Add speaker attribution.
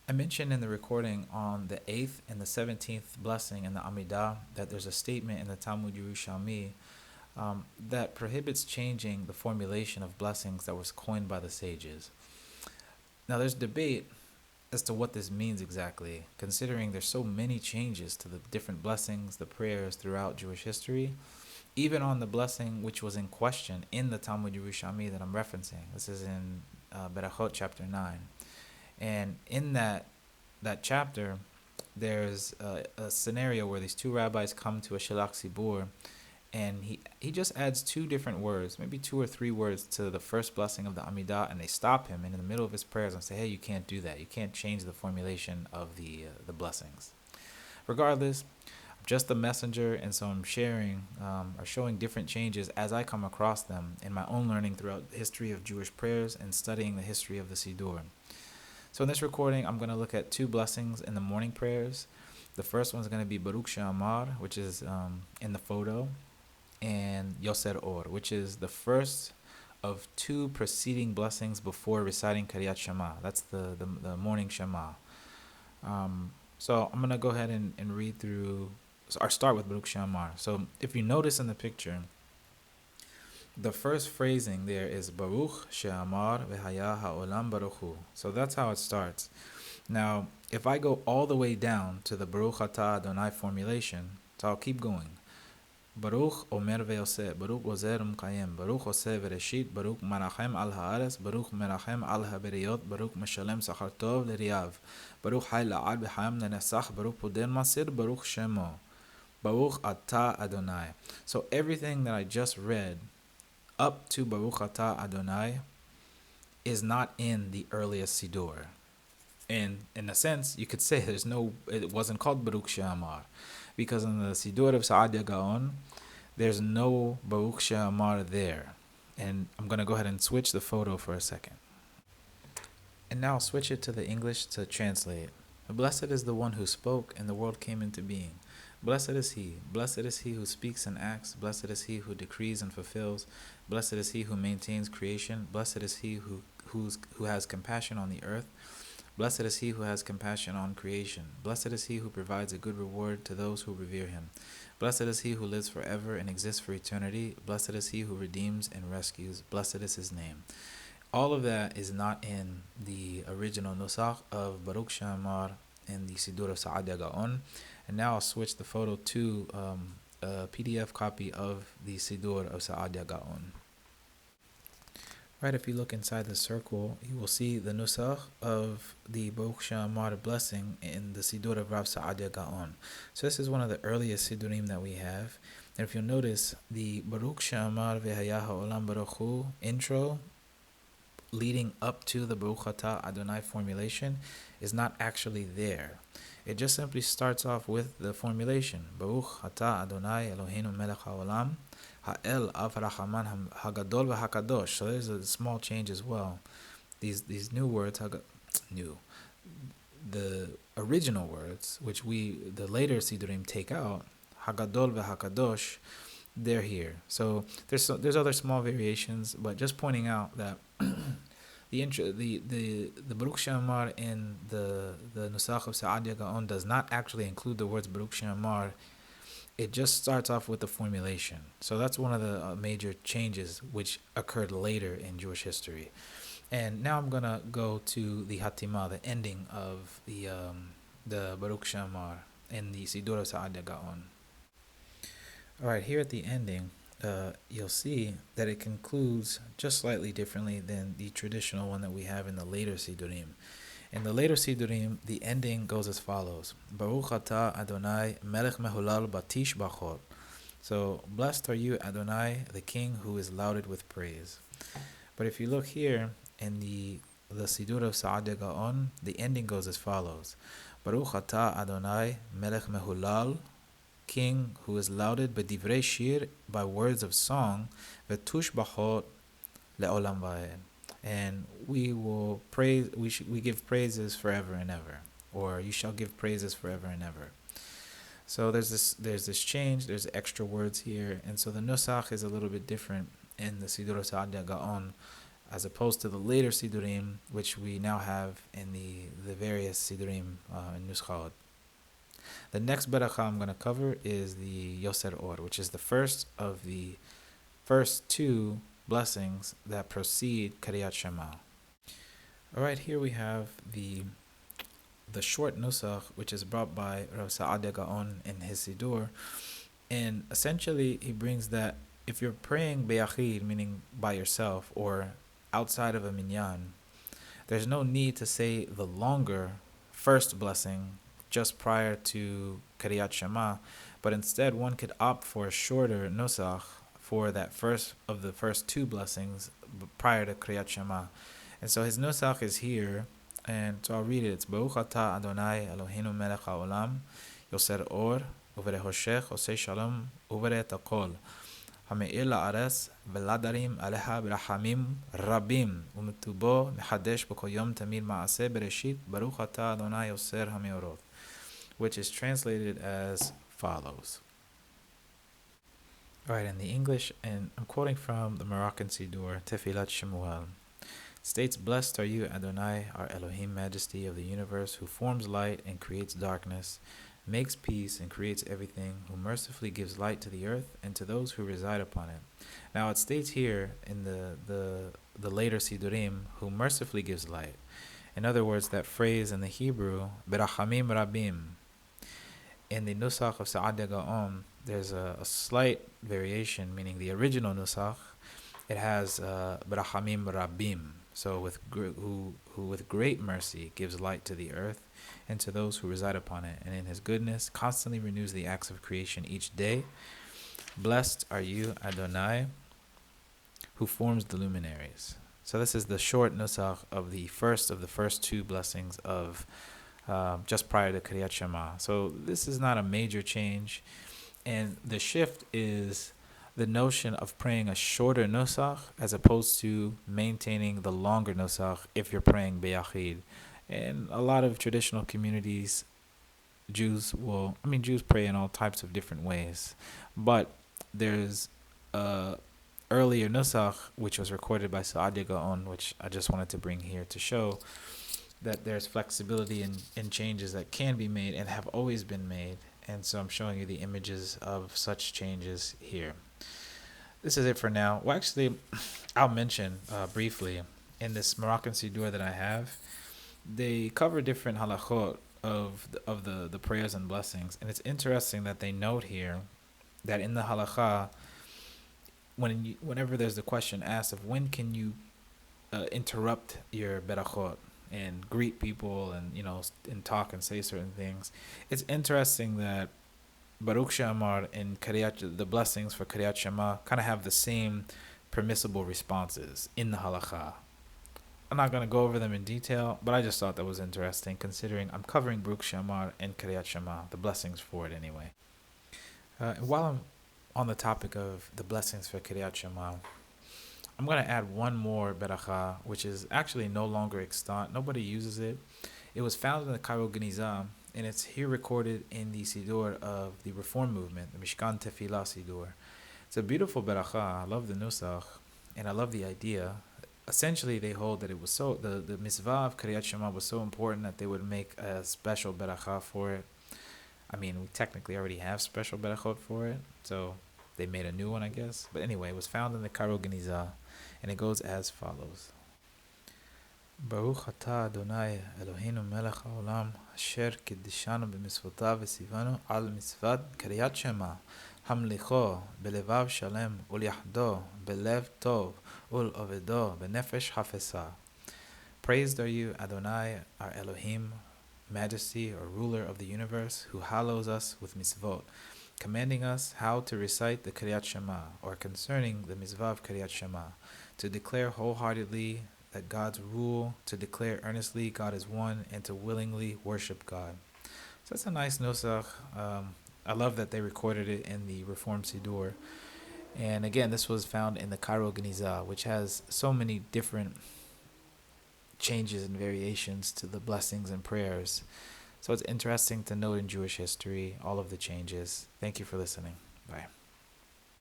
Speaker 1: I mentioned in the recording on the 8th and the 17th blessing in the Amidah that there's a statement in the Talmud Yerushalmi that prohibits changing the formulation of blessings that was coined by the sages. Now, there's debate as to what this means exactly, considering there's so many changes to the different blessings, the prayers throughout Jewish history, even on the blessing which was in question in the Talmud Yerushalmi that I'm referencing. This is in Berakhot chapter 9. And in that chapter, there's a scenario where these two rabbis come to a Shalach Sibur, and he just adds two different words, maybe two or three words to the first blessing of the Amidah, and they stop him in the middle of his prayers and say, "Hey, you can't do that. You can't change the formulation of the blessings." Regardless, I'm just a messenger, and so I'm sharing or showing different changes as I come across them in my own learning throughout the history of Jewish prayers and studying the history of the Siddur. So in this recording, I'm going to look at two blessings in the morning prayers. The first one is going to be Barukh She'amar, which is in the photo, and Yoṣser Or, which is the first of two preceding blessings before reciting Kriyat Shema. That's the morning Shema. So I'm going to go ahead and read through, or start with Barukh She'amar. So if you notice in the picture, the first phrasing there is Barukh She'amar v'haya ha'olam baruchu. So that's how it starts. Now, if I go all the way down to the Baruch Atah Adonai formulation, so I'll keep going. Baruch Omer ve'yoseh, Baruch Gozer Umkayem, Baruch Oseh Vereshit, Baruch Merachem al haaretz, Baruch Merachem al haberiyot, Baruch Meshalem Sachar Tov l'riyav, Baruch Hay la'ad b'chayam nenesach, Baruch Poder Masir, Baruch Shemo, Baruch Atah Adonai. So everything that I just read up to Baruch Atah Adonai is not in the earliest Siddur. And in a sense, you could say it wasn't called Barukh She'amar, because in the Siddur of Sa'adya Gaon, there's no Barukh She'amar there. And I'm going to go ahead and switch the photo for a second. And now I'll switch it to the English to translate. Blessed is the one who spoke and the world came into being. Blessed is he who speaks and acts. Blessed is he who decrees and fulfills. Blessed is he who maintains creation. Blessed is he who has compassion on the earth. Blessed is he who has compassion on creation. Blessed is he who provides a good reward to those who revere him. Blessed is he who lives forever and exists for eternity. Blessed is he who redeems and rescues. Blessed is his name. All of that is not in the original nusah of Barukh She'amar in the Siddur of Sa'adya Gaon. And now I'll switch the photo to a PDF copy of the Siddur of Sa'adya Gaon. Right, if you look inside the circle, you will see the nusah of the Barukh She'amar blessing in the Siddur of Rav Sa'adya Gaon. So this is one of the earliest siddurim that we have. And if you'll notice, the Barukh She'amar v'haya ha'olam baruchu intro leading up to the Baruch Atah Adonai formulation is not actually there. It just simply starts off with the formulation Baruch Atah Adonai Eloheinu Melech HaOlam Ha'el Av Rachaman Hagadol VaHakadosh. So there's a small change as well. These new words, the original words, which the later Siddurim take out, Hagadol VaHakadosh, they're here. So there's other small variations, but just pointing out that the Barukh She'amar in the nusach of Sa'adya Gaon does not actually include the words Barukh She'amar. It just starts off with the formulation. So that's one of the major changes which occurred later in Jewish history. And now I'm gonna go to the Hatimah, the ending of the Barukh She'amar in the Siddur of Sa'adya Gaon. Alright, here at the ending, you'll see that it concludes just slightly differently than the traditional one that we have in the later Siddurim. In the later Siddurim, the ending goes as follows. Baruch Atah Adonai Melech Mehulal Batish Bachot. So, blessed are you, Adonai, the King who is lauded with praise. But if you look here in the Siddur of Sa'adya Gaon, the ending goes as follows. Baruch Atah Adonai Melech Mehulal, King who is lauded b'divrei shir, by words of song, v'tush bachot le'olam va'ed. And we will praise. We give praises forever and ever, or you shall give praises forever and ever. So there's this change. There's extra words here, and so the nusach is a little bit different in the Siddur of Sa'adya Gaon as opposed to the later siddurim, which we now have in the various siddurim in nusah. The next Berakhot I'm going to cover is the Yoṣser Or, which is the first of the first two blessings that precede Kriyat Shema. All right, here we have the short nusah, which is brought by Sa'adya Gaon in his Siddur, and essentially he brings that if you're praying beyachid, meaning by yourself or outside of a minyan, there's no need to say the longer first blessing just prior to Kriyat Shema, but instead one could opt for a shorter nusach for that first of the first two blessings prior to Kriyat Shema. And so his nusach is here, and so I'll read it. It's Baruch Atah Adonai Eloheinu Melech HaOlam Yoṣser Or Uverehoshech Osei Shalom Uveret Akol Hameir La'aretz Veladarim Aleha B'Rachamim Rabim Umetubo Mechadesh B'Kol Yom Tamid Ma'aseh Bereshit Baruch Atah Adonai Yoṣser HaMeorot, which is translated as follows. All right, in the English, and I'm quoting from the Moroccan Siddur, Tefillat Shemuel, states, "Blessed are you, Adonai, our Elohim, Majesty of the universe, who forms light and creates darkness, makes peace and creates everything, who mercifully gives light to the earth and to those who reside upon it." Now it states here in the later Siddurim, who mercifully gives light. In other words, that phrase in the Hebrew, Berachamim Rabim. In the nusach of Sa'adya Gaon, there's a slight variation, meaning the original nusach, it has Berachamim Rabim. So who with great mercy gives light to the earth and to those who reside upon it, and in his goodness constantly renews the acts of creation each day. Blessed are you, Adonai, who forms the luminaries. So this is the short nusach of the first two blessings of just prior to Kriyat Shema. So this is not a major change, and the shift is the notion of praying a shorter nusach as opposed to maintaining the longer nusach if you're praying beyachid. In a lot of traditional communities, Jews pray in all types of different ways, but there's earlier nusach which was recorded by Sa'adya Gaon, which I just wanted to bring here to show that there's flexibility in changes that can be made and have always been made. And so I'm showing you the images of such changes here. This is it for now. Well, actually, I'll mention briefly, in this Moroccan Siddur that I have, they cover different halachot of the prayers and blessings. And it's interesting that they note here that in the halakha, whenever there's the question asked of when can you interrupt your Berakhot and greet people and talk and say certain things, it's interesting that Barukh She'amar and the blessings for Kriyat Shema kind of have the same permissible responses in the halakha. I'm not going to go over them in detail, but I just thought that was interesting considering I'm covering Barukh She'amar and Kriyat Shema, the blessings for it anyway. While I'm on the topic of the blessings for Kriyat Shema, I'm going to add one more Berakhot, which is actually no longer extant. Nobody uses it. It was found in the Cairo Geniza, and it's here recorded in the Siddur of the Reform movement, the Mishkan Tefillah Siddur. It's a beautiful Berakhot. I love the nusach, and I love the idea. Essentially, they hold that it was the mitzvah of Kriyat Shema was so important that they would make a special Berakhot for it. I mean, we technically already have special Berakhot for it, so they made a new one, I guess. But anyway, it was found in the Cairo Geniza, and it goes as follows. Baruch Atah Adonai Eloheinu Melech HaOlam Asher Kiddishanu B'Mitzvotav V'Sivanu Al Mitzvat Kriyat Shema Hamlicho Belevav Shalem Ulyahdo Belev Tov Ul Ovedo B'Nefesh Hafesa. Praised are you, Adonai, our Elohim, Majesty or Ruler of the universe, who hallows us with mitzvot, commanding us how to recite the Kriyat Shema, or concerning the mitzvah of Kriyat Shema, to declare wholeheartedly that God's rule, to declare earnestly God is one, and to willingly worship God. So that's a nice nusach. I love that they recorded it in the Reform Siddur. And again, this was found in the Cairo Geniza, which has so many different changes and variations to the blessings and prayers. So it's interesting to note in Jewish history all of the changes. Thank you for listening. Bye.